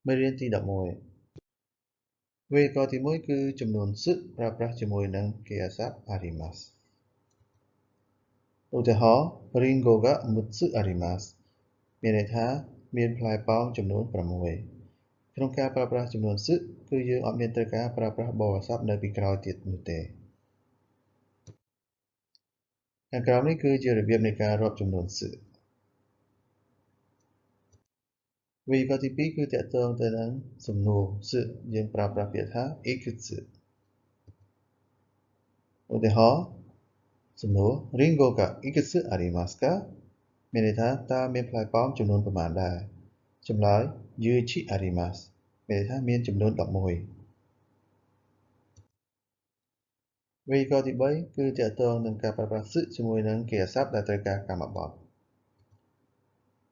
មេរៀនទី11វេយ្យាករណ៍ទី1គឺចំនួនសិស្សប្រើប្រាស់ជាមួយនឹងគេហស័ព្ទ arimas ឧទាហរណ៍ Ringo ga 6 arimas មានន័យថាមានផ្លែប៉ោមចំនួន6ក្នុងការប្រើប្រាស់ចំនួនសិស្សគឺយើងអត់មានត្រូវការប្រើប្រាស់បរិស័ព្ទនៅពីក្រោយទៀតនោះទេខាងក្រោមនេះគឺជារបៀបនៃការរាប់ចំនួនសិស្សវេយ្យាករណ៍ទី2គឺទាក់ទងទៅនឹងសំណួរសិស្សយើងប្រើប្រាស់ពាក្យថា ikutsu ឧទាហរណ៍សំណួរ Ringo ga ikutsu arimasu ka មានន័យថាតើមានផ្លែប៉ោមចំនួនប៉ុន្មានដែរចម្លើយ 11 arimasu មានន័យថាមានចំនួន11វេយ្យាករណ៍ទី3គឺទាក់ទងនឹងការប្រើប្រាស់សិស្សជាមួយនឹងគេហស័ព្ទដែលត្រូវការកម្មបត្តិ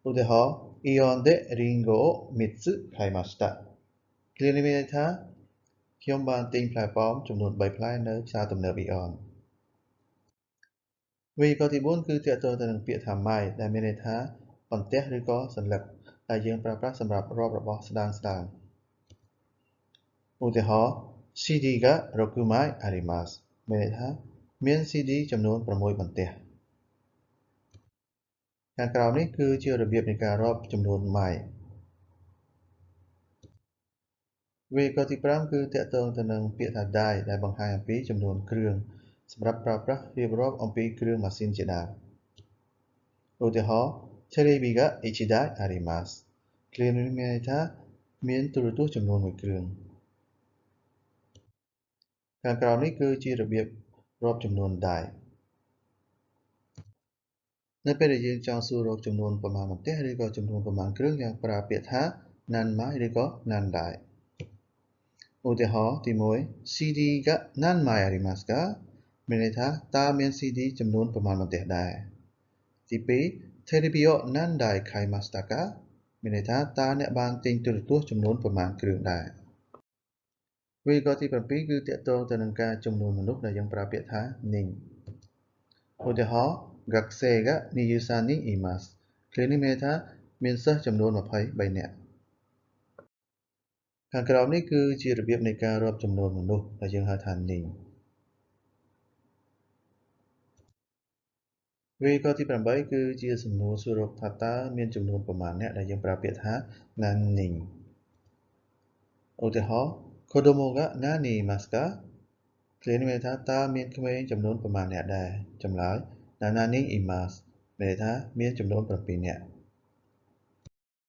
ឧទាហរណ៍ Ion de Ringo o 3 kaimashita គ្រានេះមានន័យថាខ្ញុំបានទិញផ្លែប៉ោមចំនួន3ផ្លែនៅផ្សារទំនើប Ion វេយ្យាករណ៍ទី4គឺទាក់ទងទៅនឹងពាក្យថា mai ដែលមានន័យថាបន្ទះឬក៏សន្លឹកដែលយើងប្រើប្រាស់សម្រាប់រាប់របស់ស្ដើងឧទាហរណ៍ CD ga 6 mai arimasu មានន័យថាមាន CD ចំនួន6បន្ទះខាងក្រោមនេះគឺជារបៀបនៃការរាប់ចំនួន mai វេយ្យាករណ៍ទី5គឺទាក់ទងទៅនឹងពាក្យថា dai ដែលបង្ហាញអំពីចំនួនគ្រឿងសម្រាប់ប្រើប្រាស់រៀបរាប់អំពីគ្រឿងម៉ាស៊ីនជាដើមឧទាហរណ៍ Terebi ga 1 dai arimasu គ្រានេះមានន័យថាមានទូរទស្សន៍ចំនួន1គ្រឿងខាងក្រោមនេះគឺជារបៀបរាប់ចំនួន dai នៅពេលដែលយើងចង់សួររកចំនួនប៉ុន្មានបន្ទះឬក៏ចំនួនប៉ុន្មានគ្រឿងយើងប្រើពាក្យថា nanmai ឬក៏ nandai ឧទាហរណ៍ទី1 CD が何枚ありますかមានន័យថាតើមាន CD ចំនួនប៉ុន្មានបន្ទះដែរទី2 テレビを何台買いましたかមានន័យថាតើអ្នកបានទិញទូរទស្សន៍ចំនួនប៉ុន្មានគ្រឿងដែរវេយ្យាករណ៍ទី7គឺទាក់ទងទៅនឹងការចំនួនមនុស្សដែលយើងប្រើពាក្យថា nin ឧទាហរណ៍ 学生が23人いますគ្រានេះមានន័យថាមានសិស្សចំនួន23នាក់ខាងក្រោមនេះគឺជារបៀបនៃការរាប់ចំនួនមនុស្សដែលយើងហៅថា nin វេយ្យាករណ៍ទី8គឺជាសំណួរសួររកថាតើមានចំនួនប៉ុន្មានអ្នកដែលយើងប្រើពាក្យថា nannin ឧទាហរណ៍ Kodomo ga nannin imasu ka គ្រានេះមានន័យថាតើមានក្មេងចំនួនប៉ុន្មានអ្នកដែរចម្លើយ 7 人いますមានន័យថាមានចំនួន7នាក់